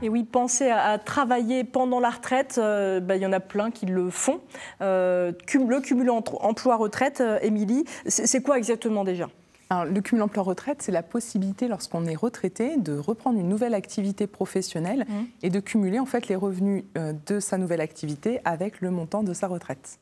Et oui, penser à travailler pendant la retraite, il y en a plein qui le font. Le cumul emploi-retraite, Émilie, c'est quoi exactement déjà ? Alors, le cumul emploi-retraite, c'est la possibilité, lorsqu'on est retraité, de reprendre une nouvelle activité professionnelle et de cumuler en fait les revenus de sa nouvelle activité avec le montant de sa retraite.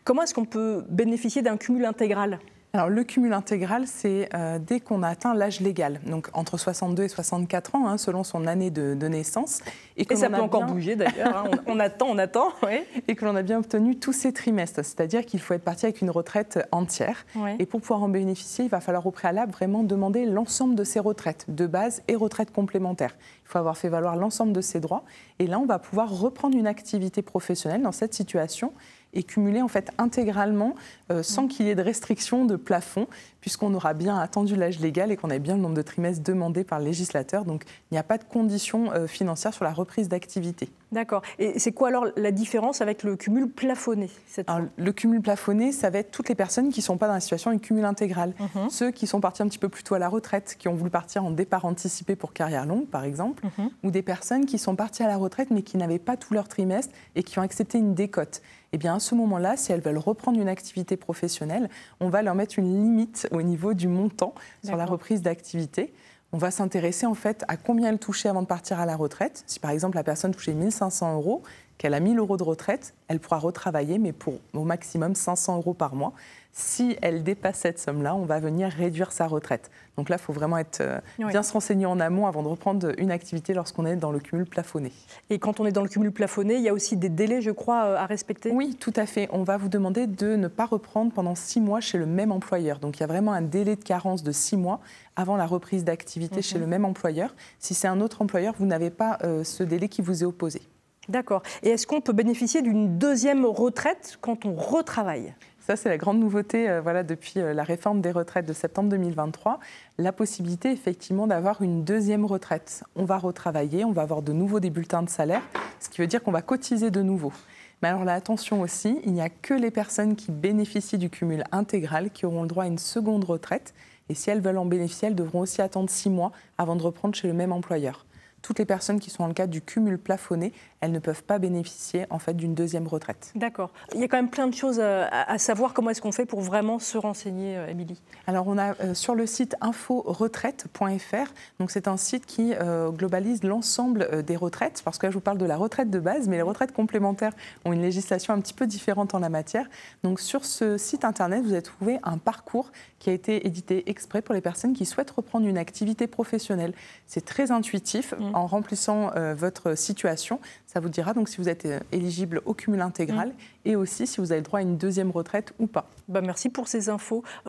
Comment est-ce qu'on peut bénéficier d'un cumul intégral ? Alors, le cumul intégral, c'est dès qu'on a atteint l'âge légal, donc entre 62 et 64 ans, selon son année de naissance. Et ça peut encore bouger d'ailleurs, on attend. Oui. Et que l'on a bien obtenu tous ces trimestres, c'est-à-dire qu'il faut être parti avec une retraite entière. Oui. Et pour pouvoir en bénéficier, il va falloir au préalable vraiment demander l'ensemble de ses retraites, de base et retraites complémentaires. Il faut avoir fait valoir l'ensemble de ses droits. Et là, on va pouvoir reprendre une activité professionnelle dans cette situation et cumuler en fait intégralement sans qu'il y ait de restriction de plafond, puisqu'on aura bien attendu l'âge légal et qu'on a bien le nombre de trimestres demandés par le législateur. Donc il n'y a pas de conditions financières sur la reprise d'activité. D'accord. Et c'est quoi alors la différence avec le cumul plafonné Le cumul plafonné, ça va être toutes les personnes qui ne sont pas dans la situation du cumul intégral. Ceux qui sont partis un petit peu plus tôt à la retraite, qui ont voulu partir en départ anticipé pour carrière longue, par exemple, ou des personnes qui sont parties à la retraite mais qui n'avaient pas tout leur trimestre et qui ont accepté une décote. Eh bien, à ce moment-là, si elles veulent reprendre une activité professionnelle, on va leur mettre une limite au niveau du montant sur la reprise d'activité. On va s'intéresser en fait à combien elle touchait avant de partir à la retraite. Si par exemple la personne touchait 1 500 €, qu'elle a 1 000 € de retraite, elle pourra retravailler, mais pour au maximum 500 € par mois. Si elle dépasse cette somme-là, on va venir réduire sa retraite. Donc là, il faut vraiment être bien se renseigner en amont avant de reprendre une activité lorsqu'on est dans le cumul plafonné. Et quand on est dans le cumul plafonné, il y a aussi des délais, je crois, à respecter ? Oui, tout à fait. On va vous demander de ne pas reprendre pendant 6 mois chez le même employeur. Donc il y a vraiment un délai de carence de 6 mois avant la reprise d'activité chez le même employeur. Si c'est un autre employeur, vous n'avez pas ce délai qui vous est opposé. D'accord. Et est-ce qu'on peut bénéficier d'une deuxième retraite quand on retravaille ? Ça, c'est la grande nouveauté depuis la réforme des retraites de septembre 2023. La possibilité, effectivement, d'avoir une deuxième retraite. On va retravailler, on va avoir de nouveau des bulletins de salaire, ce qui veut dire qu'on va cotiser de nouveau. Mais alors là, attention aussi, il n'y a que les personnes qui bénéficient du cumul intégral qui auront le droit à une seconde retraite. Et si elles veulent en bénéficier, elles devront aussi attendre 6 mois avant de reprendre chez le même employeur. Toutes les personnes qui sont dans le cadre du cumul plafonné, elles ne peuvent pas bénéficier en fait d'une deuxième retraite. D'accord. Il y a quand même plein de choses à savoir. Comment est-ce qu'on fait pour vraiment se renseigner, Émilie ? Alors on a sur le site inforetraite.fr, donc c'est un site qui globalise l'ensemble des retraites, parce que là je vous parle de la retraite de base, mais les retraites complémentaires ont une législation un petit peu différente en la matière. Donc sur ce site internet, vous allez trouver un parcours qui a été édité exprès pour les personnes qui souhaitent reprendre une activité professionnelle. C'est très intuitif. En remplissant votre situation, ça vous dira donc si vous êtes éligible au cumul intégral et aussi si vous avez le droit à une deuxième retraite ou pas. Merci pour ces infos.